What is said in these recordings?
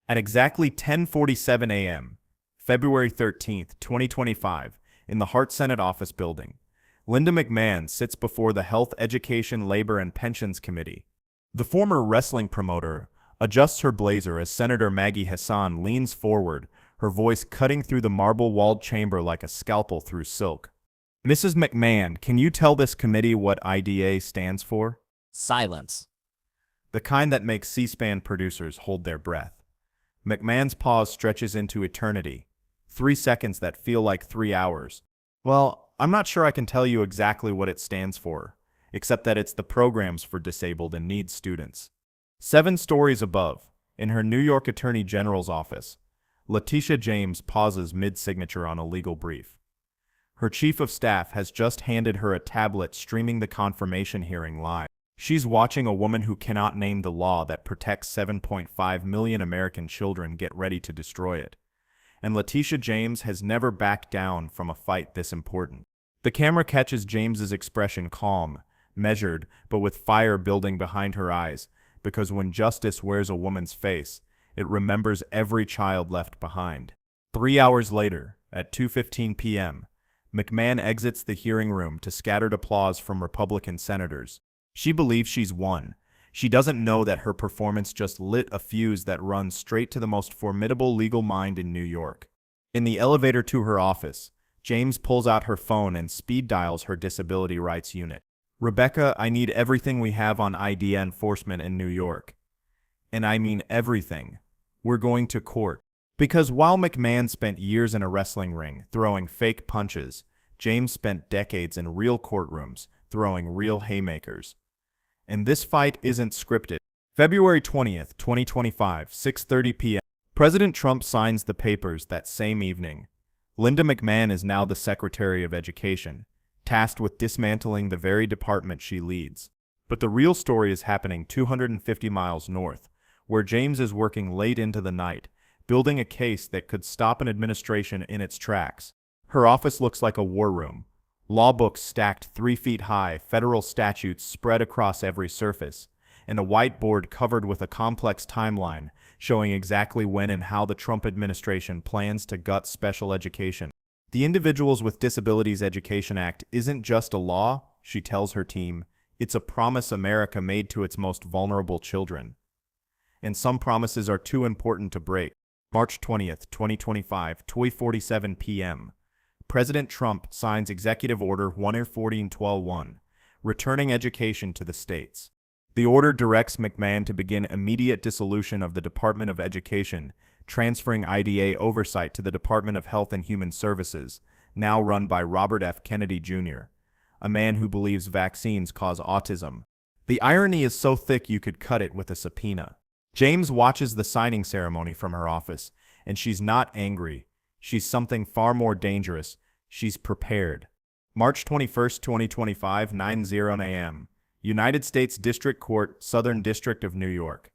At exactly 10:47 a.m., February 13th, 2025, in the Hart Senate Office Building, Linda McMahon sits before the Health, Education, Labor, and Pensions Committee. The former wrestling promoter adjusts her blazer as Senator Maggie Hassan leans forward, her voice cutting through the marble-walled chamber like a scalpel through silk. Mrs. McMahon, can you tell this committee what IDA stands for? Silence. The kind that makes C-SPAN producers hold their breath. McMahon's pause stretches into eternity. 3 seconds that feel like 3 hours. Well, I'm not sure I can tell you exactly what it stands for, except that it's the Programs for Disabled and Needs Students. 7 stories above, in her New York Attorney General's office, Letitia James pauses mid-signature on a legal brief. Her chief of staff has just handed her a tablet streaming the confirmation hearing live. She's watching a woman who cannot name the law that protects 7.5 million American children get ready to destroy it. And Letitia James has never backed down from a fight this important. The camera catches James's expression calm, measured, but with fire building behind her eyes, because when justice wears a woman's face, it remembers every child left behind. 3 hours later, at 2:15 p.m., McMahon exits the hearing room to scattered applause from Republican senators. She believes she's won. She doesn't know that her performance just lit a fuse that runs straight to the most formidable legal mind in New York. In the elevator to her office, James pulls out her phone and speed dials her disability rights unit. Rebecca, I need everything we have on IDEA enforcement in New York. And I mean everything. We're going to court. Because while McMahon spent years in a wrestling ring throwing fake punches, James spent decades in real courtrooms throwing real haymakers. And this fight isn't scripted. February 20th, 2025, 6:30 p.m. President Trump signs the papers that same evening. Linda McMahon is now the Secretary of Education, tasked with dismantling the very department she leads. But the real story is happening 250 miles north, where James is working late into the night, building a case that could stop an administration in its tracks. Her office looks like a war room. Law books stacked 3 feet high, federal statutes spread across every surface, and a whiteboard covered with a complex timeline showing exactly when and how the Trump administration plans to gut special education. The Individuals with Disabilities Education Act isn't just a law, she tells her team. It's a promise America made to its most vulnerable children. And some promises are too important to break. March 20th, 2025, 2:47 p.m. President Trump signs Executive Order 11412-1, returning education to the states. The order directs McMahon to begin immediate dissolution of the Department of Education, transferring IDA oversight to the Department of Health and Human Services, now run by Robert F. Kennedy Jr., a man who believes vaccines cause autism. The irony is so thick you could cut it with a subpoena. James watches the signing ceremony from her office, and she's not angry. She's something far more dangerous. She's prepared. March 21st, 2025, 9:00 a.m. United States District Court, Southern District of New York.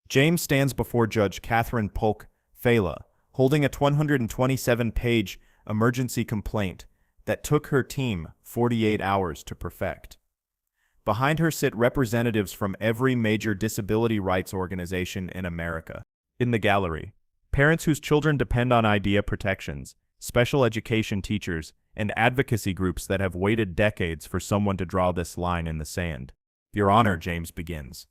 James stands before Judge Catherine Polk Fela, holding a 127-page emergency complaint that took her team 48 hours to perfect. Behind her sit representatives from every major disability rights organization in America. In the gallery, parents whose children depend on IDEA protections, special education teachers, and advocacy groups that have waited decades for someone to draw this line in the sand. Your Honor, James begins,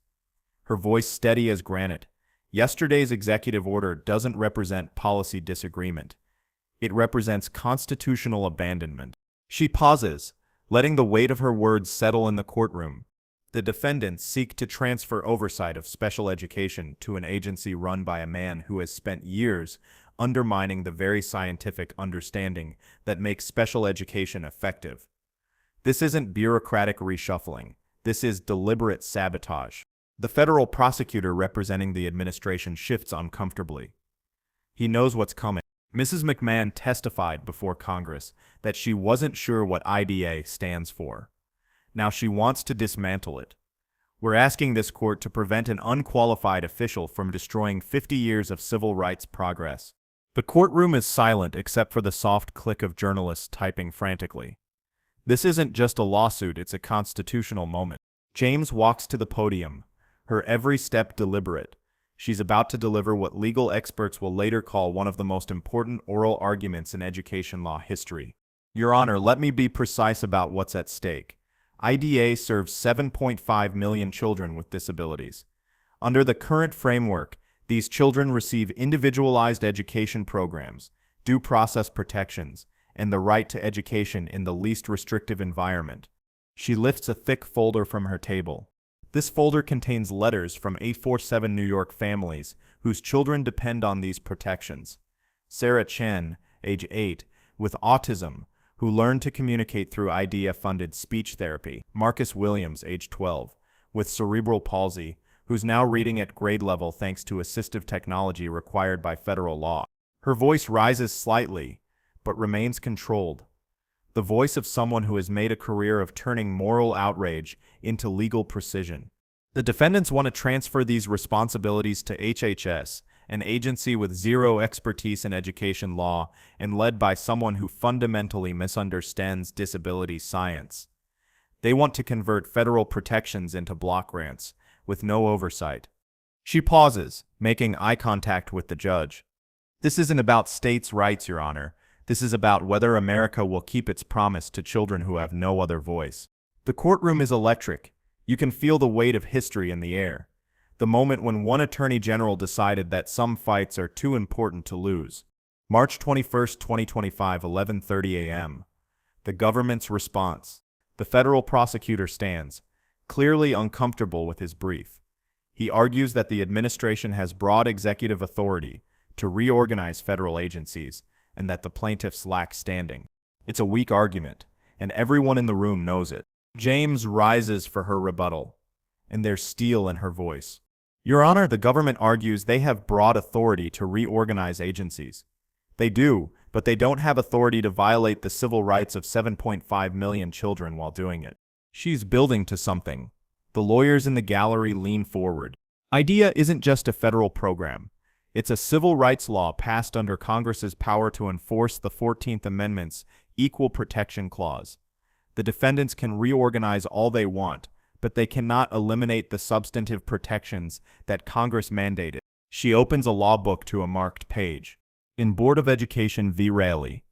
her voice steady as granite. Yesterday's executive order doesn't represent policy disagreement. It represents constitutional abandonment. She pauses, letting the weight of her words settle in the courtroom. The defendants seek to transfer oversight of special education to an agency run by a man who has spent years undermining the very scientific understanding that makes special education effective. This isn't bureaucratic reshuffling. This is deliberate sabotage. The federal prosecutor representing the administration shifts uncomfortably. He knows what's coming. Mrs. McMahon testified before Congress that she wasn't sure what IDA stands for. Now she wants to dismantle it. We're asking this court to prevent an unqualified official from destroying 50 years of civil rights progress. The courtroom is silent except for the soft click of journalists typing frantically. This isn't just a lawsuit, it's a constitutional moment. James walks to the podium, her every step deliberate. She's about to deliver what legal experts will later call one of the most important oral arguments in education law history. Your Honor, let me be precise about what's at stake. IDEA serves 7.5 million children with disabilities. Under the current framework, these children receive individualized education programs, due process protections, and the right to education in the least restrictive environment. She lifts a thick folder from her table. This folder contains letters from 847 New York families whose children depend on these protections. Sarah Chen, age 8, with autism, who learned to communicate through IDEA-funded speech therapy. Marcus Williams, age 12, with cerebral palsy, who's now reading at grade level thanks to assistive technology required by federal law. Her voice rises slightly, but remains controlled. The voice of someone who has made a career of turning moral outrage into legal precision. The defendants want to transfer these responsibilities to HHS, an agency with zero expertise in education law and led by someone who fundamentally misunderstands disability science. They want to convert federal protections into block grants, with no oversight. She pauses, making eye contact with the judge. This isn't about states' rights, Your Honor. This is about whether America will keep its promise to children who have no other voice. The courtroom is electric. You can feel the weight of history in the air. The moment when one attorney general decided that some fights are too important to lose. March 21, 2025, 11:30 a.m. The government's response. The federal prosecutor stands, clearly uncomfortable with his brief. He argues that the administration has broad executive authority to reorganize federal agencies and that the plaintiffs lack standing. It's a weak argument, and everyone in the room knows it. James rises for her rebuttal, and there's steel in her voice. Your Honor, the government argues they have broad authority to reorganize agencies. They do, but they don't have authority to violate the civil rights of 7.5 million children while doing it. She's building to something. The lawyers in the gallery lean forward. IDEA isn't just a federal program. It's a civil rights law passed under Congress's power to enforce the 14th Amendment's Equal Protection Clause. The defendants can reorganize all they want, but they cannot eliminate the substantive protections that Congress mandated. She opens a law book to a marked page. In Board of Education v. Raleigh,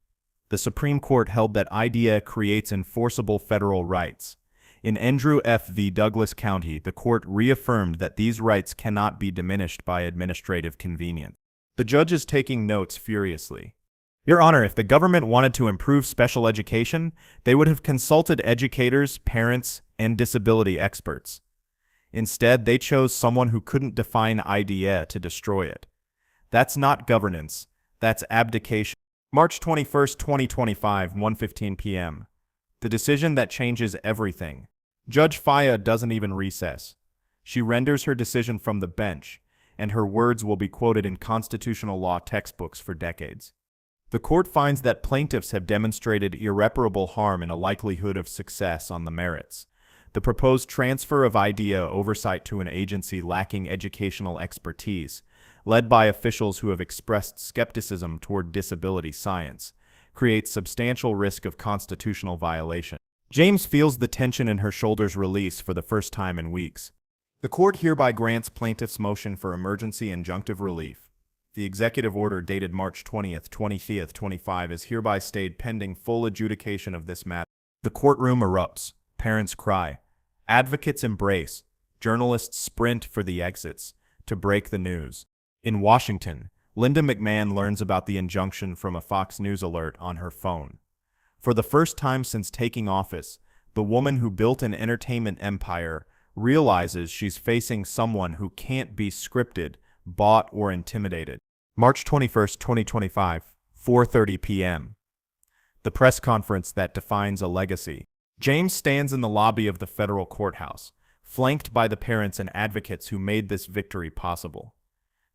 the Supreme Court held that IDEA creates enforceable federal rights. In Andrew F. v. Douglas County, the court reaffirmed that these rights cannot be diminished by administrative convenience. The judge is taking notes furiously. Your Honor, if the government wanted to improve special education, they would have consulted educators, parents, and disability experts. Instead, they chose someone who couldn't define IDEA to destroy it. That's not governance. That's abdication. March 21, 2025, 1:15 p.m. The decision that changes everything. Judge Faya doesn't even recess. She renders her decision from the bench, and her words will be quoted in constitutional law textbooks for decades. The court finds that plaintiffs have demonstrated irreparable harm and a likelihood of success on the merits. The proposed transfer of IDEA oversight to an agency lacking educational expertise, led by officials who have expressed skepticism toward disability science, creates substantial risk of constitutional violation. James feels the tension in her shoulders release for the first time in weeks. The court hereby grants plaintiff's motion for emergency injunctive relief. The executive order dated March 20th, 2025 is hereby stayed pending full adjudication of this matter. The courtroom erupts. Parents cry. Advocates embrace. Journalists sprint for the exits to break the news. In Washington, Linda McMahon learns about the injunction from a Fox News alert on her phone. For the first time since taking office, the woman who built an entertainment empire realizes she's facing someone who can't be scripted, bought, or intimidated. March 21, 2025, 4:30 p.m. The press conference that defines a legacy. James stands in the lobby of the federal courthouse, flanked by the parents and advocates who made this victory possible.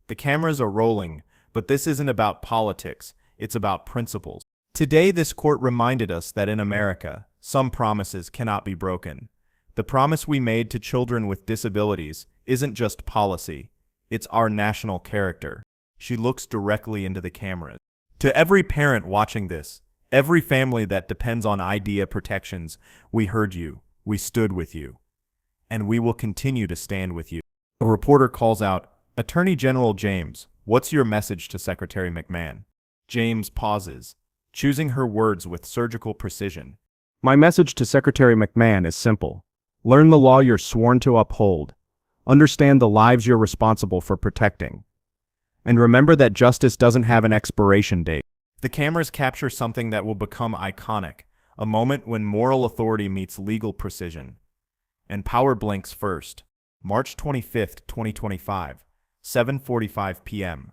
The cameras are rolling, but this isn't about politics, it's about principles. Today, this court reminded us that in America, some promises cannot be broken. The promise we made to children with disabilities isn't just policy, it's our national character. She looks directly into the cameras. To every parent watching this, every family that depends on IDEA protections, we heard you, we stood with you, and we will continue to stand with you. A reporter calls out, Attorney General James, what's your message to Secretary McMahon? James pauses, choosing her words with surgical precision. My message to Secretary McMahon is simple. Learn the law you're sworn to uphold. Understand the lives you're responsible for protecting. And remember that justice doesn't have an expiration date. The cameras capture something that will become iconic, a moment when moral authority meets legal precision. And power blinks first. March 25, 2025, 7:45 p.m.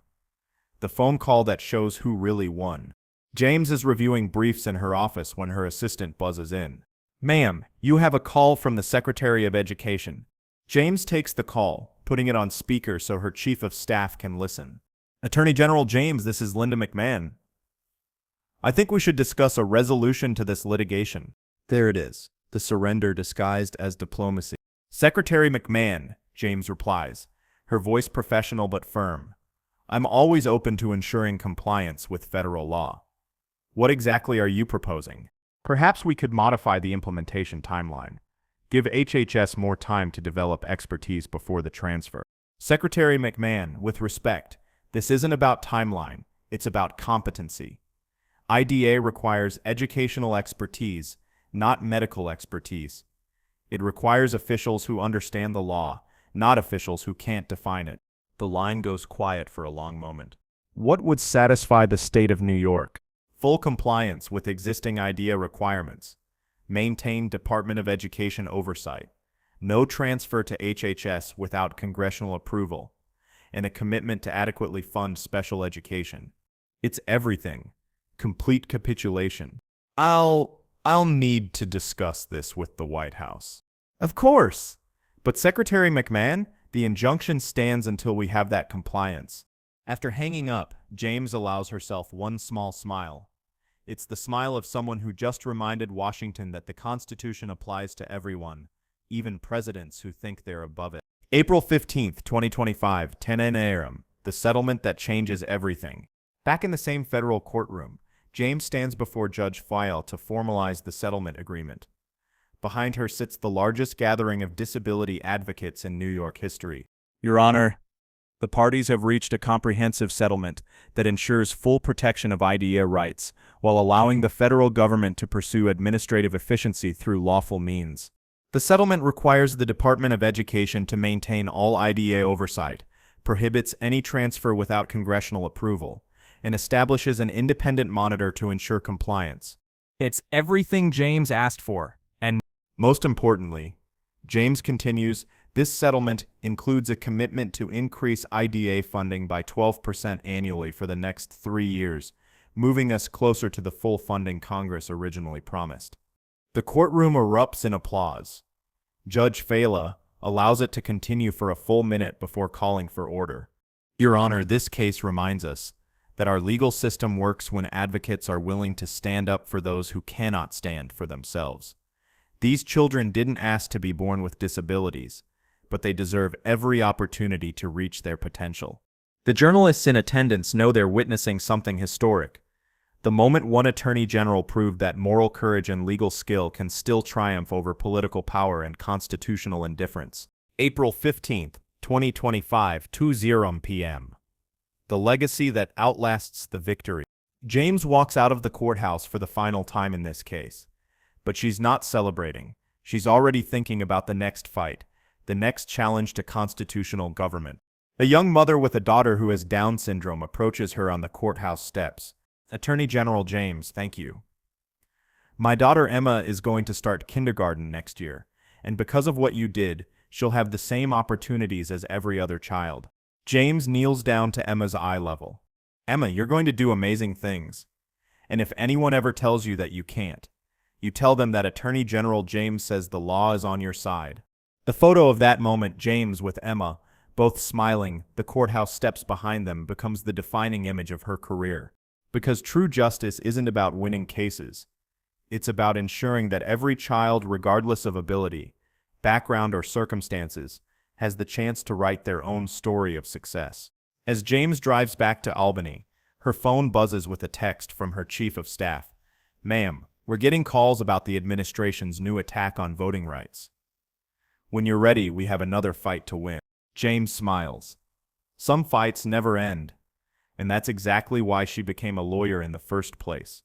The phone call that shows who really won. James is reviewing briefs in her office when her assistant buzzes in. Ma'am, you have a call from the Secretary of Education. James takes the call, putting it on speaker so her chief of staff can listen. Attorney General James, this is Linda McMahon. I think we should discuss a resolution to this litigation. There it is, the surrender disguised as diplomacy. Secretary McMahon, James replies, her voice professional but firm. I'm always open to ensuring compliance with federal law. What exactly are you proposing? Perhaps we could modify the implementation timeline. Give HHS more time to develop expertise before the transfer. Secretary McMahon, with respect, this isn't about timeline, it's about competency. IDA requires educational expertise, not medical expertise. It requires officials who understand the law, not officials who can't define it. The line goes quiet for a long moment. What would satisfy the state of New York? Full compliance with existing IDEA requirements. Maintain Department of Education oversight. No transfer to HHS without congressional approval. And a commitment to adequately fund special education. It's everything. Complete capitulation. I'll need to discuss this with the White House. Of course. But Secretary McMahon, the injunction stands until we have that compliance. After hanging up, James allows herself one small smile. It's the smile of someone who just reminded Washington that the Constitution applies to everyone, even presidents who think they're above it. April 15th, 2025, 10 a.m. The settlement that changes everything. Back in the same federal courtroom, James stands before Judge File to formalize the settlement agreement. Behind her sits the largest gathering of disability advocates in New York history. Your Honor, the parties have reached a comprehensive settlement that ensures full protection of IDEA rights while allowing the federal government to pursue administrative efficiency through lawful means. The settlement requires the Department of Education to maintain all IDEA oversight, prohibits any transfer without congressional approval, and establishes an independent monitor to ensure compliance. It's everything James asked for, and most importantly, James continues, this settlement includes a commitment to increase IDA funding by 12% annually for the next 3 years, moving us closer to the full funding Congress originally promised. The courtroom erupts in applause. Judge Fela allows it to continue for a full minute before calling for order. Your Honor, this case reminds us that our legal system works when advocates are willing to stand up for those who cannot stand for themselves. These children didn't ask to be born with disabilities, but they deserve every opportunity to reach their potential. The journalists in attendance know they're witnessing something historic. The moment one attorney general proved that moral courage and legal skill can still triumph over political power and constitutional indifference. April 15th, 2025, 2:00 p.m. The legacy that outlasts the victory. James walks out of the courthouse for the final time in this case. But she's not celebrating. She's already thinking about the next fight, the next challenge to constitutional government. A young mother with a daughter who has Down syndrome approaches her on the courthouse steps. Attorney General James, thank you. My daughter Emma is going to start kindergarten next year, and because of what you did, she'll have the same opportunities as every other child. James kneels down to Emma's eye level. Emma, you're going to do amazing things. And if anyone ever tells you that you can't, you tell them that Attorney General James says the law is on your side. The photo of that moment, James with Emma, both smiling, the courthouse steps behind them, becomes the defining image of her career. Because true justice isn't about winning cases. It's about ensuring that every child, regardless of ability, background, or circumstances, has the chance to write their own story of success. As James drives back to Albany, her phone buzzes with a text from her chief of staff. Ma'am, we're getting calls about the administration's new attack on voting rights. When you're ready, we have another fight to win. James smiles. Some fights never end, and that's exactly why she became a lawyer in the first place.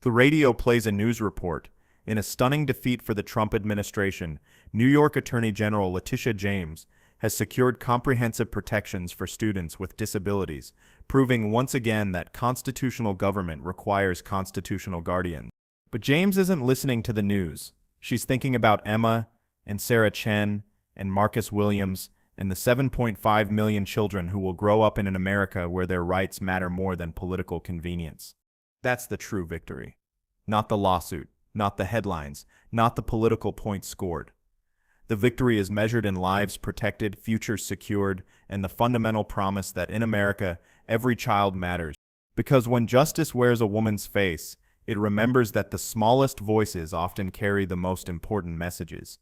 The radio plays a news report. In a stunning defeat for the Trump administration, New York Attorney General Letitia James has secured comprehensive protections for students with disabilities, proving once again that constitutional government requires constitutional guardians. But James isn't listening to the news. She's thinking about Emma and Sarah Chen and Marcus Williams and the 7.5 million children who will grow up in an America where their rights matter more than political convenience. That's the true victory. Not the lawsuit, not the headlines, not the political points scored. The victory is measured in lives protected, futures secured, and the fundamental promise that in America, every child matters. Because when justice wears a woman's face, it remembers that the smallest voices often carry the most important messages.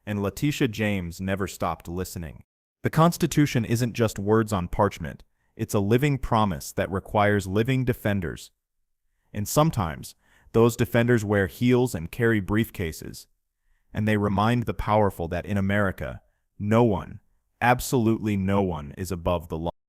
And Letitia James never stopped listening. The Constitution isn't just words on parchment. It's a living promise that requires living defenders. And sometimes, those defenders wear heels and carry briefcases. And they remind the powerful that in America, no one, absolutely no one, is above the law.